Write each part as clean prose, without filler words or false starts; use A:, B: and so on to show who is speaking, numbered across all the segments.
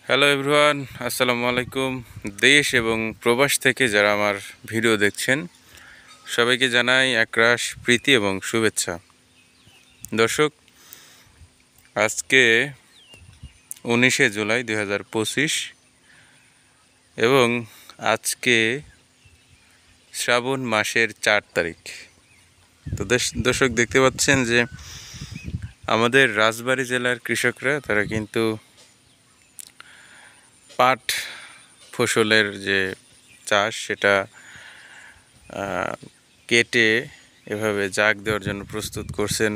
A: Hello everyone, আসসালামু আলাইকুম। দেশ এবং প্রবাস থেকে যারা আমার ভিডিও দেখছেন সবাইকে জানাই একরাশ প্রীতি এবং শুভেচ্ছা। দর্শক, আজকে 19শে জুলাই 2025 এবং আজকে শ্রাবণ মাসের 4 তারিখ। তো দর্শক, দেখতে পাচ্ছেন যে আমাদের রাজবাড়ী জেলার কৃষকরা তারা কিন্তু পাট ফসলের যে চাষ সেটা কেটে এভাবে জাগ দেওয়ার জন্য প্রস্তুত করছেন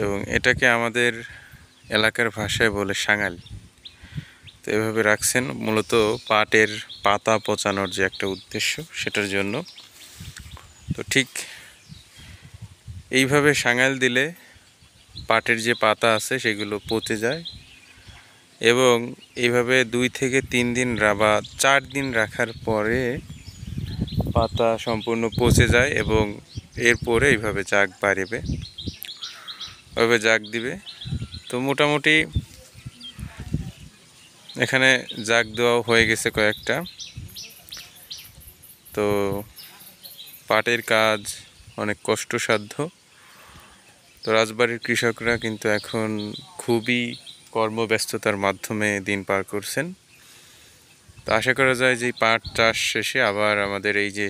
A: এবং এটাকে আমাদের এলাকার ভাষায় বলে সাঙালি। তো এভাবে রাখছেন মূলত পাটের পাতা পচানোর যে একটা উদ্দেশ্য সেটার জন্য। তো ঠিক এইভাবে সাঙাল দিলে পাটের যে পাতা আছে সেগুলো পচে যায় এবং এইভাবে 2 থেকে 3 দিন বা 4 দিন রাখার পরে পাতা সম্পূর্ণ পচে যায় এবং এরপরে এইভাবে জাগ বাড়বে, ওইভাবে জাগ দিবে। তো মোটামুটি এখানে জাগ দেওয়া হয়ে গেছে কয়েকটা। তো পাটের কাজ অনেক কষ্টসাধ্য। তো রাজবাড়ির কৃষকরা কিন্তু এখন খুবই কর্মব্যস্ততার মাধ্যমে দিন পার করছেন। তো আশা করা যায় যে পাট চাষ শেষে আবার আমাদের এই যে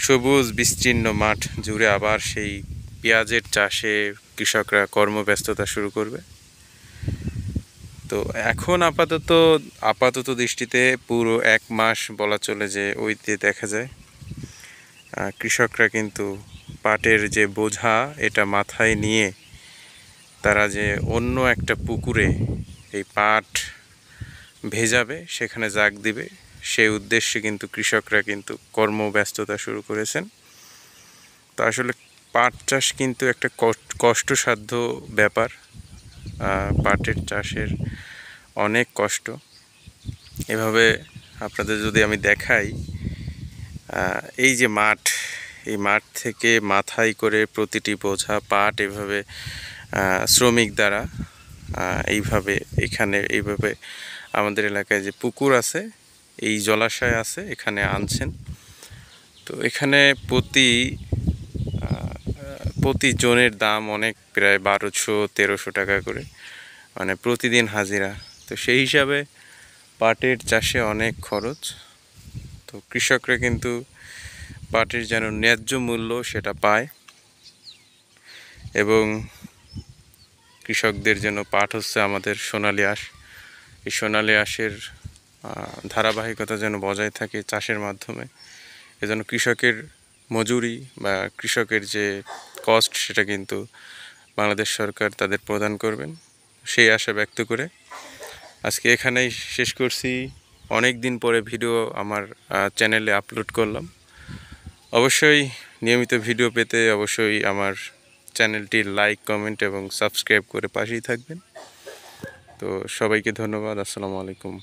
A: সবুজ বিস্তীর্ণ মাঠ জুড়ে আবার সেই পেঁয়াজের চাষে কৃষকরা কর্মব্যস্ততা শুরু করবে। তো এখন আপাতত দৃষ্টিতে পুরো 1 মাস বলা চলে যে ওইতে দেখা যায় কৃষকরা কিন্তু পাটের যে বোঝা এটা মাথায় নিয়ে তারা যে অন্য একটা পুকুরে এই পাট ভেজাবে, সেখানে জাগ দিবে, সেই উদ্দেশ্যে কিন্তু কৃষকরা কিন্তু কর্মব্যস্ততা শুরু করেছেন। তো আসলে পাট চাষ কিন্তু একটা কষ্টসাধ্য ব্যাপার। পাটের চাষের অনেক কষ্ট। এভাবে আপনাদের যদি আমি দেখাই, এই যে মাঠ, এই মাঠ থেকে মাথায় করে প্রতিটি বোঝা পাট এভাবে শ্রমিক দ্বারা এইভাবে আমাদের এলাকায় যে পুকুর আছে, এই জলাশয় আছে, এখানে আনছেন। তো এখানে প্রতি জনের দাম অনেক, প্রায় 1200-1300 টাকা করে, মানে প্রতিদিন হাজিরা। তো সেই হিসাবে পাটের চাষে অনেক খরচ। তো কৃষকরা কিন্তু পাটের যেন ন্যায্য মূল্য সেটা পায় এবং কৃষকদের যেন পাট হচ্ছে আমাদের সোনালী আঁশ, এই সোনালী আঁশের ধারাবাহিকতা যেন বজায় থাকে চাষের মাধ্যমে। এজন্য কৃষকের মজুরি বা কৃষকের যে কস্ট সেটা কিন্তু বাংলাদেশ সরকার তাদের প্রদান করবেন, সেই আশা ব্যক্ত করে আজকে এখানেই শেষ করছি। অনেক দিন পরে ভিডিও আমার চ্যানেলে আপলোড করলাম। অবশ্যই নিয়মিত ভিডিও পেতে অবশ্যই আমার চ্যানেলটি লাইক, কমেন্ট এবং সাবস্ক্রাইব করে পাশেই থাকবেন। তো সবাইকে ধন্যবাদ। আসসালামু আলাইকুম।